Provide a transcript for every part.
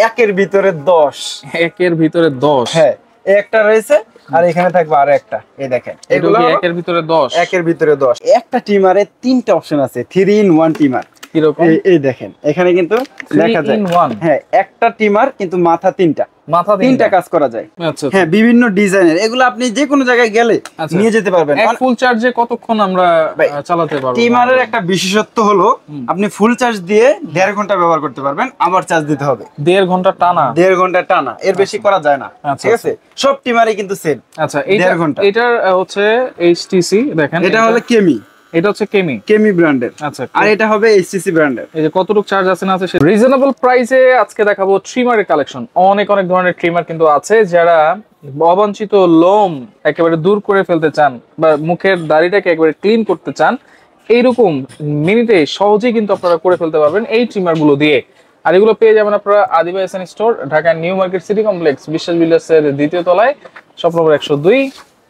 একের ভিতরে 10। একের ভিতরে 10। হ্যাঁ, একটা রয়েছে আর এখানে থাকবে আরো একটা। এই দেখেন, এগুলো একের ভিতরে 10। একের ভিতরে 10। একটা টিমারে 3টা অপশন আছে, 3 in 1 টিমার। কিরকম? এই দেখেন, এখানে কিন্তু দেখা যায় 3 in 1। হ্যাঁ, একটা টিমার কিন্তু মাথা 3টা, মাথা 3টা কাজ করা যায়। আচ্ছা। হ্যাঁ, বিভিন্ন ডিজাইনের, এগুলো আপনি যে কোনো জায়গায় গেলে নিয়ে যেতে পারবেন। এক ফুল চার্জে কতক্ষণ আমরা চালাতে পারবো? টিমারের একটা বিশেষত্ব হলো আপনি ফুল চার্জ দিয়ে 1.5 ঘন্টা ব্যবহার করতে পারবেন, আবার চার্জ দিতে হবে 1.5 ঘন্টা টানা। 1.5 ঘন্টা টানা, এর বেশি করা যায় না। ঠিক আছে, সব টিমারে কিন্তু সেম। আচ্ছা, 1.5 ঘন্টা। এটার হচ্ছে এইচটিসি, দেখেন এটা হলো কেমি, এটা হচ্ছে কেমি ব্র্যান্ডের। আচ্ছা, আর এটা হবে এইচটিসি ব্র্যান্ডের। এই যে কতটুকু চার্জ আছে না আছে রিজনেবল প্রাইসে আজকে দেখাবো ট্রিমারের কালেকশন। অনেক ধরনের ট্রিমার কিন্তু আছে, যারা অবাঞ্ছিত লোম একেবারে দূর করে ফেলতে চান বা মুখের দাড়িটাকে একেবারে ক্লিন করতে চান, এইরকম মিনিটে সহজেই কিন্তু আপনারা করে ফেলতে পারবেন এই ট্রিমার গুলো দিয়ে। আর এগুলো পেয়ে যাবেন আপনারা Adiba SN store, Dhaka new market city complex, Biswas বিল্ডার্সের 2য় তলায়, শপ নম্বর 102।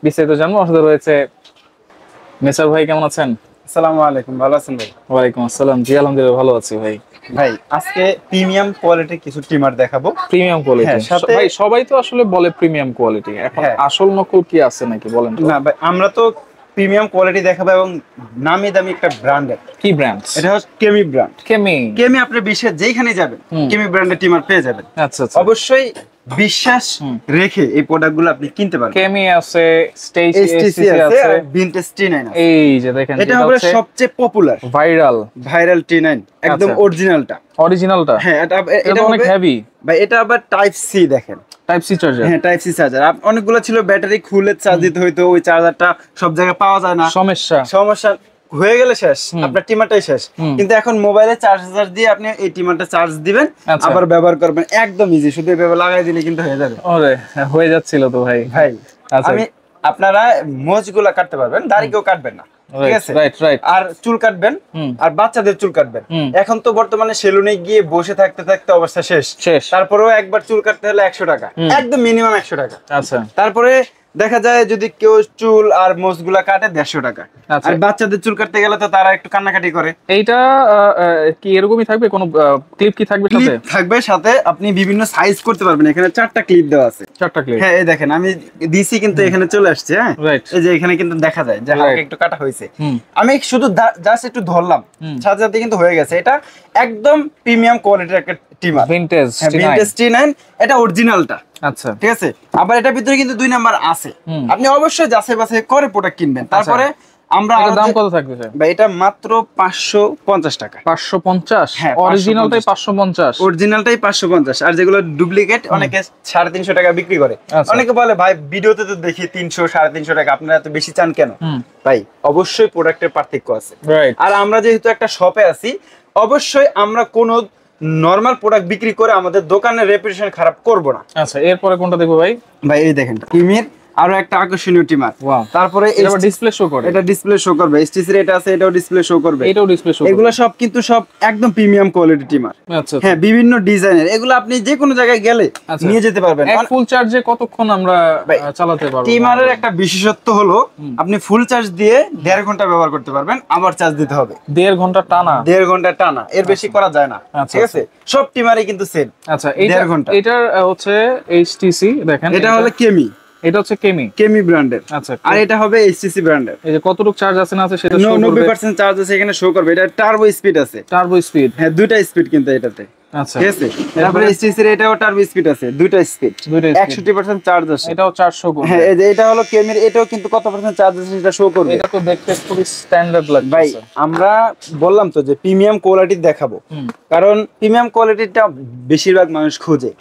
বিস্তারিত জানবো, আমাদের রয়েছে মেসার ভাই। কেমন আছেন? আসসালামু আলাইকুম, ভালো আছেন ভাই? ওয়ালাইকুম আসসালাম, জি আলহামদুলিল্লাহ ভালো আছি ভাই। ভাই আজকে প্রিমিয়াম কোয়ালিটির কিছু ট্রিমার দেখাবো। প্রিমিয়াম কোয়ালিটি, ভাই সবাই তো আসলে বলে প্রিমিয়াম কোয়ালিটি, এখন আসল নকল কি আছে নাকি বলেন? না ভাই, আমরা তো প্রিমিয়াম কোয়ালিটি দেখাবো এবং নামি দামি একটা ব্র্যান্ডের। কি ব্র্যান্ড? এটা হচ্ছে কেমি ব্র্যান্ড। কেমি আপনি বিশ্বের যেখানে যাবেন কেমি ব্র্যান্ডের ট্রিমার পেয়ে যাবেন। আচ্ছা, অবশ্যই বিশ্বাস রেখে এই প্রোডাক্টগুলো আপনি কিনতে পারবেন। কেমি আছে, এইচটিসি আছে, ভিনটেজ T9 আছে। এই যে দেখেন, এটা হবে সবচেয়ে পপুলার ভাইরাল T9, একদম অরিজিনালটা। হ্যাঁ, এটা অনেক হেভি ভাই। এটা আবার টাইপ সি, দেখেন টাইপ সি চার্জার। হ্যাঁ, টাইপ সি চার্জার। অনেকগুলো ছিল ব্যাটারি খুলে চার্জ দিতে হইতো, ওই চার্জারটা সব জায়গায় পাওয়া যায় না, সমস্যা হয়ে গেলে শেষ, আপনার টিমারটাই শেষ। কিন্তু এখন মোবাইলে চার্জার দিয়ে আপনি এই টিমারটা চার্জ দিবেন, আবার ব্যবহার করবেন, একদম ইজি। শুধু এভাবে লাগাই দিলে কিন্তু হয়ে যাবে। ওরে, হয়ে যাচ্ছিল তো ভাই। আমি আপনারা মোজগুলা কাটতে পারবেন, দাড়িকেও কাটবেন না, ঠিক আছে? আর চুল কাটবেন, আর বাচ্চাদের চুল কাটবেন। এখন তো বর্তমানে সেলুনে গিয়ে বসে থাকতে থাকতে অবস্থা শেষ। তারপরেও একবার চুল কাটতে হলে 100 টাকা, একদম মিনিমাম 100 টাকা। আচ্ছা, তারপরে দেখা যায় যদি কেউ চুল আর মোজগুলা কাটে 150 টাকা। আর বাচ্চাদের চুল কাটতে গেলে তো তারা একটু কান্নাকাটি করে। এইটা কি এরকমই থাকবে? কোনো ক্লিপ কি থাকবে সাথে? থাকবে সাথে, আপনি বিভিন্ন সাইজ করতে পারবেন। এখানে 4টা ক্লিপ দেওয়া আছে। 4টা ক্লিপ, হ্যাঁ এই দেখেন, আমি দিছি কিন্তু এখানে চলে আসছে। হ্যাঁ, এই যে এখানে কিন্তু দেখা যায় যে হালকা একটু কাটা হয়েছে। আমি শুধু জাস্ট একটু ধরলাম, সাথে সাথে কিন্তু হয়ে গেছে। এটা একদম প্রিমিয়াম কোয়ালিটির একটা টিমার, ভিনটেজ T9। এটা অরিজিনালটা। আচ্ছা, ঠিক আছে। আবার এটার ভিতরে কিন্তু 2 নাম্বার আছে, আপনি অবশ্যই যাচাই বাছাই করে প্রোডাক্ট কিনবেন। তারপরে আমরা দাম কত থাকবে ভাই? এটা মাত্র 550 টাকা। 550? হ্যাঁ, অরিজিনালটাই 550। অরিজিনালটাই 550, আর যেগুলো ডুপ্লিকেট অনেকে 350 টাকা বিক্রি করে। অনেকে বলে ভাই ভিডিওতে তো দেখি 300 350 টাকা, আপনারা এত বেশি চান কেন? ভাই অবশ্যই প্রোডাক্টের পার্থক্য আছে। আর আমরা যেহেতু একটা শপে আছি, অবশ্যই আমরা কোনো নরমাল প্রোডাক্ট বিক্রি করে আমাদের দোকানের রেপুটেশন খারাপ করব না। আচ্ছা, এরপরে কোনটা দেখবো ভাই? ভাই এই দেখেন, প্রিমিয়ার আরো একটা আকর্ষণীয় টিমার। তারপরে এটা ডিসপ্লে শো করে, এটা ডিসপ্লে শো করবে। এইচটিসি এটা আছে, এটাও ডিসপ্লে শো করবে, এটাও ডিসপ্লে শো করবে। এগুলো সব কিন্তু সব একদম প্রিমিয়াম কোয়ালিটি টিমার। আচ্ছা, হ্যাঁ, বিভিন্ন ডিজাইনের। এগুলো আপনি যে কোনো জায়গায় গেলে নিয়ে যেতে পারবেন। এক ফুল চার্জে কতক্ষণ আমরা চালাতে পারবো? টিমারের একটা বিশেষত্ব হলো আপনি ফুল চার্জ দিয়ে 1.5 ঘন্টা ব্যবহার করতে পারবেন, আবার চার্জ দিতে হবে 1.5 ঘন্টা টানা। 1.5 ঘন্টা টানা, এর বেশি করা যায় না, ঠিক আছে? সব টিমারে কিন্তু সেম। আচ্ছা, 1.5 ঘন্টা। এটার হচ্ছে এইচটিসি, দেখেন এটা হলো কেমি, এটা হচ্ছে কেমি ব্র্যান্ডের। আচ্ছা, আর এটা হবে এইচটিসি ব্র্যান্ডের। এই যে কতটুকু চার্জ আছে না আছে সেটা শো করবে। 90% চার্জ আছে এখানে শো করবে। এটা টার্বো স্পিড আছে। টার্বো স্পিড, হ্যাঁ, 2টা স্পিড কিন্তু এটাতে। আচ্ছা, ঠিক আছে। তারপরে এইচটিসি এর এটাও টার্বো স্পিড আছে, 2টা স্পিড, 61% চার্জ আছে। এটাও চার্জ শো করবে। হ্যাঁ, এই যে এটা হলো কেমির, এটাও কিন্তু কত পার্সেন্ট চার্জ আছে সেটা শো করবে। এটা তো দেখতে খুবই স্ট্যান্ডার্ড লাগছে ভাই। আমরা বললাম তো যে প্রিমিয়াম কোয়ালিটি দেখাবো, কারণ প্রিমিয়াম কোয়ালিটিটা বেশিরভাগ মানুষ খোঁজে।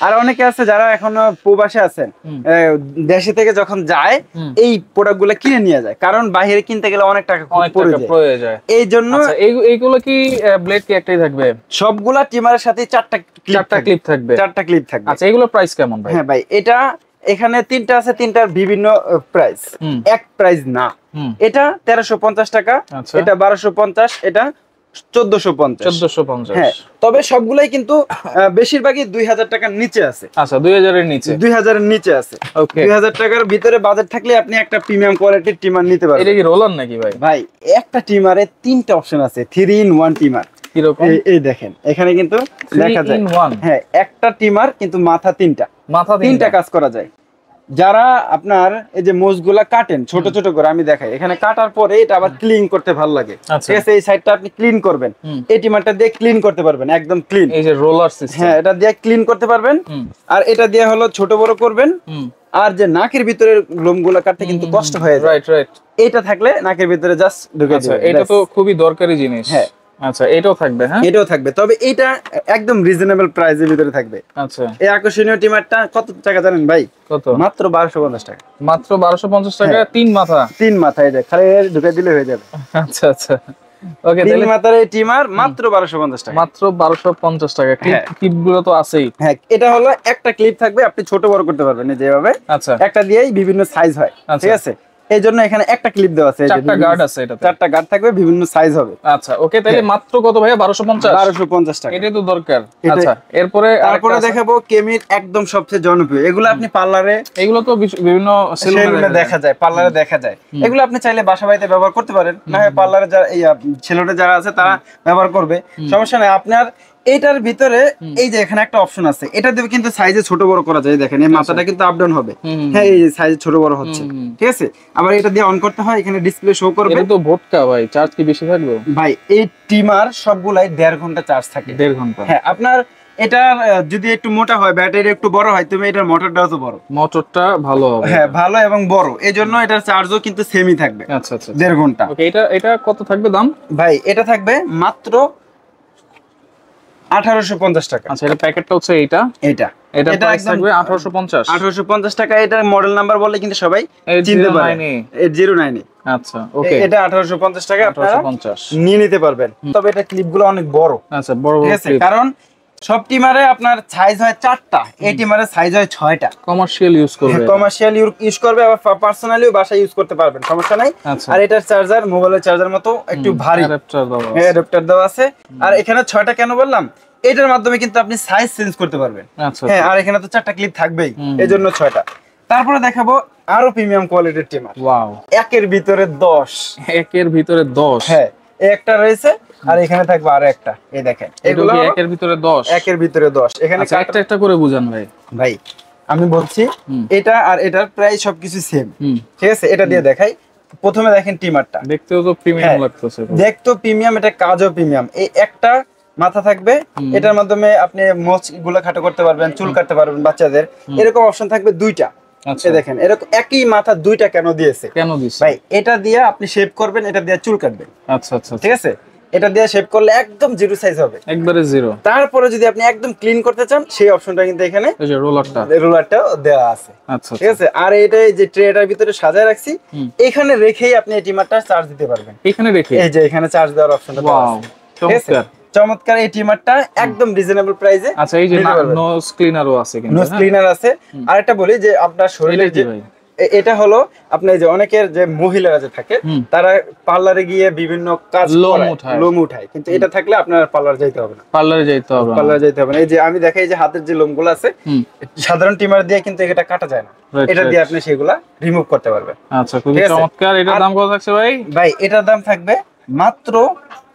আর অনেকে আছে যারা এখনো প্রবাসে আছেন, দেশে থেকে যখন যায় এই প্রোডাক্টগুলো কিনে নিয়ে যায়, কারণ বাইরে কিনতে গেলে অনেক টাকা পড়ে যায়। এই জন্য এইগুলো কি ব্লেড কি একটাই থাকবে? সবগুলা টিমারের সাথে 4টা ক্লিপ থাকবে। 4টা ক্লিপ থাকবে। আচ্ছা, এগুলোর প্রাইস কেমন ভাই? হ্যাঁ ভাই, এটা এখানে 3টা আছে, 3টার বিভিন্ন প্রাইস, এক প্রাইস না। এটা 1350 টাকা, এটা 1250, এটা 1450। হ্যাঁ, তবে সবগুলাই কিন্তু বেশিরভাগই 2000 টাকার নিচে আছে। আচ্ছা, 2000 এর নিচে, 2000 এর নিচে আছে। ওকে, 2000 টাকার ভিতরে বাজেট থাকলে আপনি একটা প্রিমিয়াম কোয়ালিটির টিমার নিতে পারবেন। এটা কি রোলার নাকি ভাই? ভাই একটা টিমারে 3টা অপশন আছে, 3 in 1 টিমার। কিরকম? এই দেখেন এখানে কিন্তু দেখা যায় হ্যাঁ একটা টিমার কিন্তু মাথা তিনটা কাজ করা যায়। যারা আপনার এই যে মোজগুলা কাটেন ছোট ছোট করে, আমি দেখাই এখানে কাটার পরে এটা আবার ক্লিন করতে ভালো লাগে, ঠিক আছে? এই সাইডটা আপনি ক্লিন করবেন, এই টিমারটা দিয়ে ক্লিন করতে পারবেন, একদম ক্লিন। এই যে রোলার সিস্টেম, হ্যাঁ এটা দিয়ে ক্লিন করতে পারবেন। আর এটা দিয়ে হলো ছোট বড় করবেন। আর যে নাকের ভিতরে লোমগুলো কাটতে কিন্তু কষ্ট হয়ে যায়, রাইট রাইট, এটা থাকলে নাকের ভিতরে জাস্ট ঢুকে যাবে। এটা তো খুবই দরকারি জিনিস। হ্যাঁ আচ্ছা, এটাও থাকবে। হ্যাঁ এটাও থাকবে, তবে এটা একদম রিজনেবল প্রাইসের ভিতরে থাকবে। আচ্ছা, এই আকর্ষণীয় টিমারটা কত টাকা জানেন ভাই? কত? মাত্র 1250 টাকা। মাত্র 1250 টাকা। তিন মাথা এই যে খালি ঢুকে দিলে হয়ে যাবে। আচ্ছা আচ্ছা, ওকে। তিন মাথার এই টিমার মাত্র 1250 টাকা। মাত্র 1250 টাকা। ক্লিপগুলো তো আছেই। হ্যাঁ এটা হলো একটা ক্লিপ থাকবে, আপনি ছোট বড় করতে পারবেন যেভাবে। আচ্ছা, একটা দিয়েই বিভিন্ন সাইজ হয়, ঠিক আছে? এই জন্য এখানে একটা ক্লিপ দেওয়া আছে, চারটা গার্ড আছে, এটাতে চারটা গার্ড থাকবে, বিভিন্ন সাইজ হবে। আচ্ছা ওকে, তাহলে মাত্র কত ভাইয়া? 1250 টাকা। এটাই তো দরকার। আচ্ছা তারপরে দেখাবো কেমির একদম সবচেয়ে জনপ্রিয়, এগুলো আপনি পার্লারে, এগুলো তো বিভিন্ন সেলুনে দেখা যায়, পার্লারে দেখা যায়। এগুলো আপনি চাইলে বাসা বাড়িতে ব্যবহার করতে পারেন, না হয় পার্লারে যারা ছেলেটা যারা আছে তারা ব্যবহার করবে, সমস্যা নাই। আপনার এটার ভিতরে এই যে এখানে একটা অপশন আছে, এটা দিয়ে কিন্তু সাইজে ছোট বড় করা যায়। দেখেন এই মাথাটা কিন্তু আপ ডাউন হবে। হ্যাঁ এই সাইজে ছোট বড় হচ্ছে, ঠিক আছে? আবার এটা দিয়ে অন করতে হয়, এখানে ডিসপ্লে শো করবে। এটা তো ভোটকা ভাই, চার্জ কি বেশি থাকবে ভাই? এই টিমার সবগুলাই 1.5 ঘন্টা চার্জ থাকে। 1.5 ঘন্টা? হ্যাঁ আপনার এটা যদি একটু মোটা হয়, ব্যাটারি একটু বড় হয়, তুমি এটার মোটরটাও তো বড়, মোটরটা ভালো হবে। হ্যাঁ ভালো এবং বড়, এজন্য এটার চার্জও কিন্তু সেমই থাকবে। আচ্ছা আচ্ছা, 1.5 ঘন্টা। ওকে, এটা কত থাকবে দাম ভাই? এটা থাকবে মাত্র 1850 টাকা। আচ্ছা, এটা প্যাকেটটা হচ্ছে এটা প্রাইস থাকবে 1850 টাকা। এটার মডেল নাম্বার বললে কিন্তু সবাই চিনতে পারে, 809। আচ্ছা ওকে, এটা 1850 টাকা আপনারা নিয়ে নিতে পারবেন। তবে এটা ক্লিপগুলো অনেক বড়। আচ্ছা, বড় বড় ক্লিপ, কারণ সব টিমারে আপনার সাইজ হয় 4টা, এই টিমারে সাইজ হয় 6টা। কমার্শিয়াল ইউজ করবে, আবার পার্সোনালিও বাসায় ইউজ করতে পারবেন, সমস্যা নাই। আর এটার চার্জার মোবাইলের চার্জার মতো একটু ভারী, অ্যাডাপ্টার দেওয়া আছে। আর এখানে 6টা কেন বললাম? এটার মাধ্যমে কিন্তু আপনি সাইজ চেঞ্জ করতে পারবেন। হ্যাঁ, আর এখানে তো 4টা ক্লিপ থাকবেই, এজন্য 6টা। তারপরে দেখাবো আরো প্রিমিয়াম কোয়ালিটির টিমার। ওয়াও, একের ভিতরে 10। হ্যাঁ, একটা রয়েছে, আর এখানে থাকবে আরো একটা। এই দেখেন, এগুলো একের ভিতরে 10। এখানে একটা একটা করে বুঝান ভাই আমি বলছি, এটা আর এটার প্রায় সবকিছু সেম, ঠিক আছে? এটা দিয়ে দেখাই। প্রথমে দেখেন টিমারটা, দেখতেও তো প্রিমিয়াম লাগতেছে, দেখতেও প্রিমিয়াম, এটা কাজও প্রিমিয়াম। এই একটা মাথা থাকবে, এটার মাধ্যমে আপনি মোচ গুলা খাটো করতে পারবেন, চুল কাটতে পারবেন বাচ্চাদের। এরকম অপশন থাকবে 2টা। দেখেন এরকম একই মাথা 2টা কেন দিয়েছে ভাই? এটা দিয়ে আপনি শেভ করবেন, এটা দিয়ে চুল কাটবেন। আচ্ছা আচ্ছা, ঠিক আছে? এটা দিয়ে শেভ করলে একদম জিরো সাইজ হবে, একবারে জিরো। তারপরে যদি আপনি একদম ক্লিন করতে চান, সেই অপশনটা কিন্তু এখানে এই যে রোলারটাও দেওয়া আছে। আচ্ছা, ঠিক আছে? আর এটা যে ট্রেটার ভিতরে সাজায় রাখছি, এখানে রেখেই আপনি এই টিমারটা চার্জ দিতে পারবেন। এখানে রেখে এই যে এখানে চার্জ দেওয়ার অপশনটা দেওয়া আছে। চমৎকার চমৎকার এই টিমারটা একদম রিজনেবল প্রাইসে। আচ্ছা, এই যে নোজ ক্লিনারও আছে, কিন্তু নোজ ক্লিনার আছে। আরেকটা বলি যে আপনার শরীরে যে এটা হলো আপনার যে অনেকের যে মহিলারা যে থাকে, তারা পার্লারে গিয়ে বিভিন্ন কাজ লোম উঠায়, কিন্তু এটা থাকলে আপনার পার্লার যাইতে হবে না। পার্লারে যাইতে হবে না। এই যে আমি দেখাই যে হাতের যে লোমগুলো আছে, সাধারণ টিমার দিয়ে কিন্তু এটা কাটা যায় না, এটা দিয়ে আপনি সেগুলা রিমুভ করতে পারবেন। আচ্ছা, খুবই চমৎকার। এটার দাম কত থাকছে ভাই? ভাই এটার দাম থাকবে মাত্র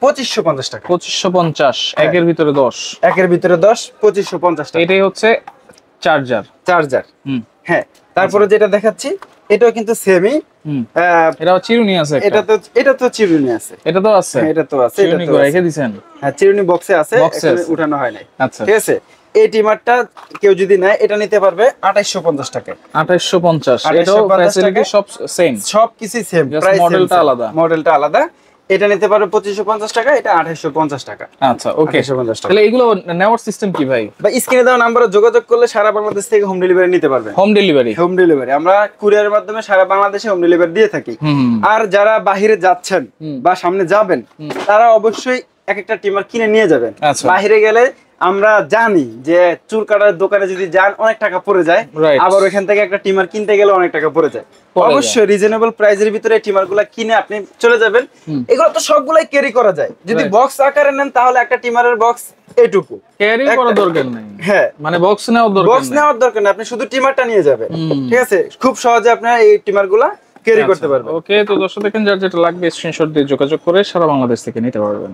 2550 টাকা। 2550, একের ভিতরে 10। 2550 টাকা। এটাই হচ্ছে চার্জার। হ্যাঁ, তারপরে যেটা দেখাচ্ছি, এটাও কিন্তু সেমই। এটাও চিরুনি আছে, এটা তো চিরুনি আছে, এটা তো আছে চিরুনি করে রেখে দিবেন। হ্যাঁ, চিরুনি বক্সে আছে, এখানে উঠানো হয় নাই। আচ্ছা, ঠিক আছে? এই টিমারটা কেউ যদি নেয়, এটা নিতে পারবে 2850 টাকা। 2850, এটাও ফ্যাসিলিটি সব সেম, সবকিছু সেম, প্রাইস মডেলটা আলাদা। এটা নিতে পারবে 2550 টাকা, এটা 2850 টাকা। আচ্ছা ওকে, 2850 টাকা। তাহলে এগুলো নেওয়ার সিস্টেম কি ভাই? বা স্ক্রিনে দেওয়া নম্বরে যোগাযোগ করলে সারা বাংলাদেশ থেকে হোম ডেলিভারি নিতে পারবে। হোম ডেলিভারি আমরা কুরিয়ারের মাধ্যমে সারা বাংলাদেশে হোম ডেলিভারি দিয়ে থাকি। আর যারা বাইরে যাচ্ছেন বা সামনে যাবেন, তারা অবশ্যই এক একটা টিমার কিনে নিয়ে যাবেন। বাইরে গেলে আমরা জানি যে চুল কাটার দোকানে যদি যান, অনেক টাকা পড়ে যায়, আবার ওইখান থেকে একটা টিমার কিনতে গেলে অনেক টাকা পড়ে যায়। অবশ্যই রিজনেবল প্রাইসের ভিতরে টিমার গুলা কিনে আপনি চলে যাবেন। এগুলো তো সবগুলাই ক্যারি করা যায়। যদি বক্স আকারে নেন, তাহলে একটা টিমারের বক্স এটুকু, ক্যারি করার দরকার নাই। হ্যাঁ, মানে বক্স নেওয়ার দরকার নেই, আপনি শুধু টিমারটা নিয়ে যাবেন। ঠিক আছে? খুব সহজে আপনারা এই টিমার গুলা ক্যারি করতে পারবেন। ওকে, তো দর্শক দেখেন, যার যেটা লাগবে স্ক্রিনশট দিয়ে যোগাযোগ করে সারা বাংলাদেশ থেকে নিতে পারবেন।